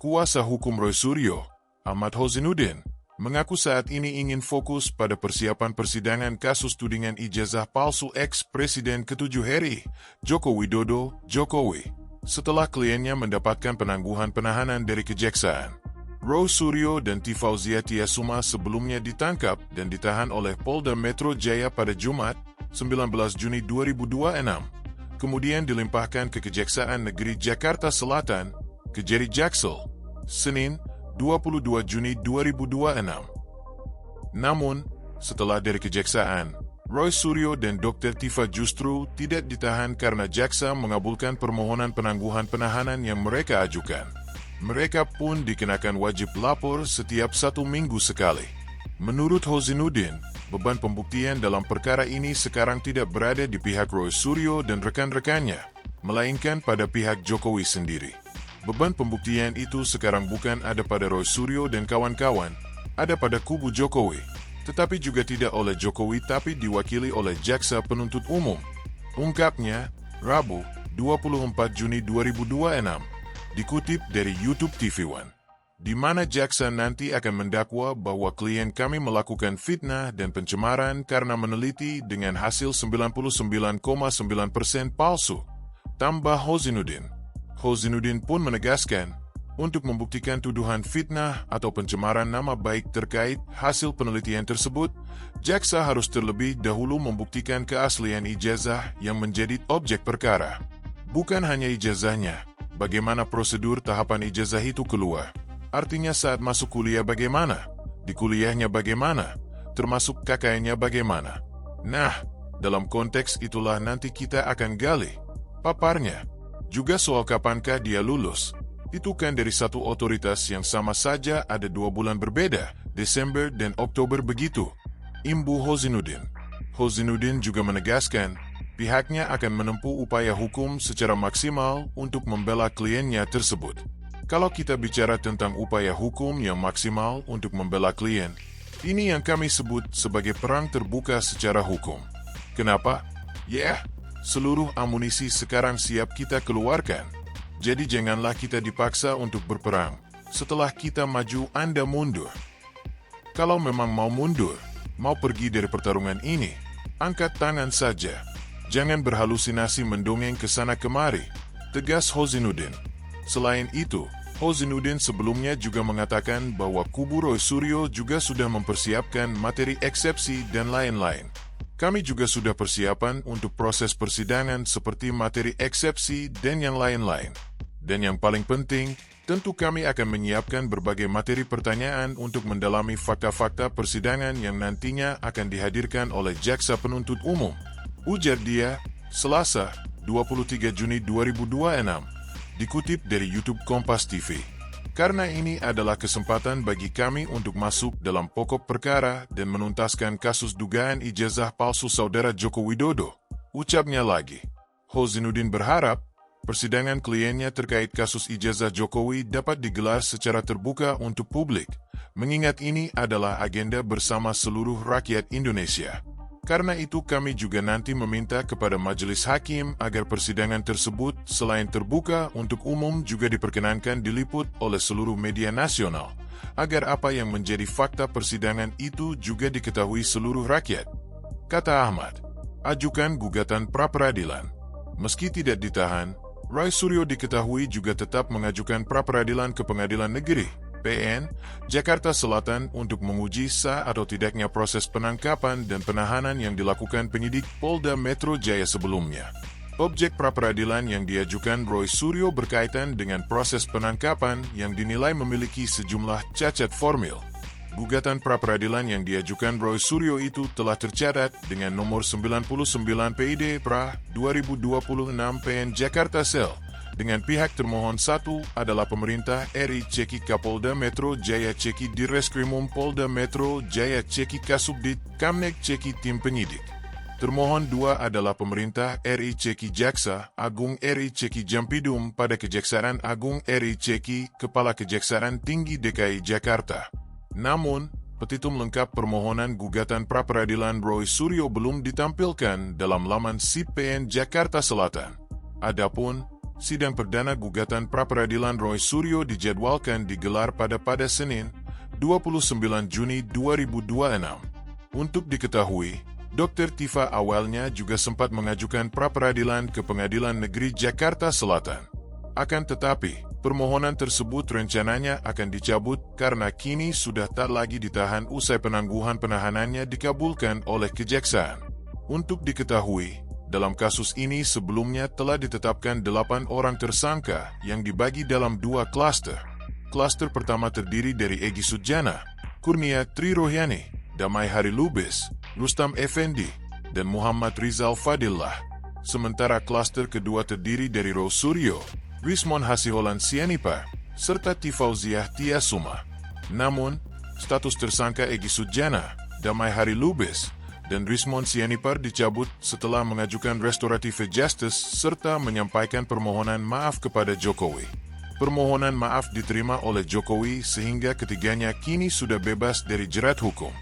Kuasa hukum Roy Suryo, Ahmad Hozinuddin, mengaku saat ini ingin fokus pada persiapan persidangan kasus tudingan ijazah palsu ex-Presiden ke-7 RI, Joko Widodo, Jokowi, setelah kliennya mendapatkan penangguhan penahanan dari Kejaksaan. Roy Suryo dan Tifauzia Tiasuma sebelumnya ditangkap dan ditahan oleh Polda Metro Jaya pada Jumat, 19 Juni 2026. Kemudian dilimpahkan ke Kejaksaan Negeri Jakarta Selatan, Kejari Jaksel, Senin, 22 Juni 2026. Namun, setelah dari Kejaksaan, Roy Suryo dan Dr. Tifa justru tidak ditahan karena jaksa mengabulkan permohonan penangguhan penahanan yang mereka ajukan. Mereka pun dikenakan wajib lapor setiap 1 minggu sekali. Menurut Hozinuddin, beban pembuktian dalam perkara ini sekarang tidak berada di pihak Roy Suryo dan rekan-rekannya, melainkan pada pihak Jokowi sendiri. Beban pembuktian itu sekarang bukan ada pada Roy Suryo dan kawan-kawan, ada pada kubu Jokowi, tetapi juga tidak oleh Jokowi tapi diwakili oleh Jaksa Penuntut Umum. Ungkapnya, Rabu, 24 Juni 2026, dikutip dari YouTube TV One, di mana jaksa nanti akan mendakwa bahwa klien kami melakukan fitnah dan pencemaran karena meneliti dengan hasil 99,9% palsu, tambah Hozinuddin. Hozinuddin pun menegaskan, untuk membuktikan tuduhan fitnah atau pencemaran nama baik terkait hasil penelitian tersebut, jaksa harus terlebih dahulu membuktikan keaslian ijazah yang menjadi objek perkara. Bukan hanya ijazahnya, bagaimana prosedur tahapan ijazah itu keluar. Artinya saat masuk kuliah bagaimana, di kuliahnya bagaimana, termasuk KKN-nya bagaimana. Nah, dalam konteks itulah nanti kita akan gali, paparnya. Juga soal kapankah dia lulus, itu kan dari satu otoritas yang sama saja ada 2 bulan berbeda, Desember dan Oktober begitu, imbu Hozinuddin. Hozinuddin juga menegaskan, pihaknya akan menempuh upaya hukum secara maksimal untuk membela kliennya tersebut. Kalau kita bicara tentang upaya hukum yang maksimal untuk membela klien, ini yang kami sebut sebagai perang terbuka secara hukum. Kenapa? Seluruh amunisi sekarang siap kita keluarkan. Jadi janganlah kita dipaksa untuk berperang. Setelah kita maju, Anda mundur. Kalau memang mau mundur, mau pergi dari pertarungan ini, angkat tangan saja. Jangan berhalusinasi mendongeng ke sana kemari, tegas Hozinuddin. Selain itu, Hozinuddin sebelumnya juga mengatakan bahwa kubu Roy Suryo juga sudah mempersiapkan materi eksepsi dan lain-lain. Kami juga sudah persiapan untuk proses persidangan seperti materi eksepsi dan yang lain-lain. Dan yang paling penting, tentu kami akan menyiapkan berbagai materi pertanyaan untuk mendalami fakta-fakta persidangan yang nantinya akan dihadirkan oleh Jaksa Penuntut Umum, ujar dia, Selasa, 23 Juni 2026, dikutip dari YouTube Kompas TV. Karena ini adalah kesempatan bagi kami untuk masuk dalam pokok perkara dan menuntaskan kasus dugaan ijazah palsu saudara Joko Widodo, ucapnya lagi. Hozinuddin berharap, persidangan kliennya terkait kasus ijazah Jokowi dapat digelar secara terbuka untuk publik, mengingat ini adalah agenda bersama seluruh rakyat Indonesia. Karena itu kami juga nanti meminta kepada majelis hakim agar persidangan tersebut selain terbuka untuk umum juga diperkenankan diliput oleh seluruh media nasional, agar apa yang menjadi fakta persidangan itu juga diketahui seluruh rakyat. Kata Ahmad, ajukan gugatan pra-peradilan. Meski tidak ditahan, Roy Suryo diketahui juga tetap mengajukan pra-peradilan ke Pengadilan Negeri PN, Jakarta Selatan untuk menguji sah atau tidaknya proses penangkapan dan penahanan yang dilakukan penyidik Polda Metro Jaya sebelumnya. Objek pra-peradilan yang diajukan Roy Suryo berkaitan dengan proses penangkapan yang dinilai memiliki sejumlah cacat formil. Gugatan pra-peradilan yang diajukan Roy Suryo itu telah tercatat dengan nomor 99 PID Pra 2026 PN Jakarta Sel. Dengan pihak termohon 1 adalah pemerintah RI Ceki Kapolda Metro Jaya Ceki Direskrimum Polda Metro Jaya Ceki Kasubdit Kamnek Ceki Tim Penyidik. Termohon 2 adalah pemerintah RI Ceki Jaksa Agung RI Ceki Jampidum pada Kejaksaan Agung RI Ceki Kepala Kejaksaan Tinggi DKI Jakarta. Namun, petitum lengkap permohonan gugatan pra-peradilan Roy Suryo belum ditampilkan dalam laman SIP PN Jakarta Selatan. Adapun sidang perdana gugatan pra-peradilan Roy Suryo dijadwalkan digelar pada Senin, 29 Juni 2026. Untuk diketahui, Dr. Tifa awalnya juga sempat mengajukan pra-peradilan ke Pengadilan Negeri Jakarta Selatan. Akan tetapi, permohonan tersebut rencananya akan dicabut karena kini sudah tak lagi ditahan usai penangguhan penahanannya dikabulkan oleh Kejaksaan. Untuk diketahui, dalam kasus ini sebelumnya telah ditetapkan 8 orang tersangka yang dibagi dalam 2 klaster. Klaster pertama terdiri dari Egy Sujana, Kurnia Trirohyani, Damai Hari Lubis, Rustam Effendi, dan Muhammad Rizal Fadillah. Sementara klaster kedua terdiri dari Roy Suryo, Wismon Hasiholan Sianipar, serta Tifauziah Tiasuma. Namun, status tersangka Egy Sujana, Damai Hari Lubis, dan Wismon Sianipar dicabut setelah mengajukan restoratif justice serta menyampaikan permohonan maaf kepada Jokowi. Permohonan maaf diterima oleh Jokowi sehingga ketiganya kini sudah bebas dari jerat hukum.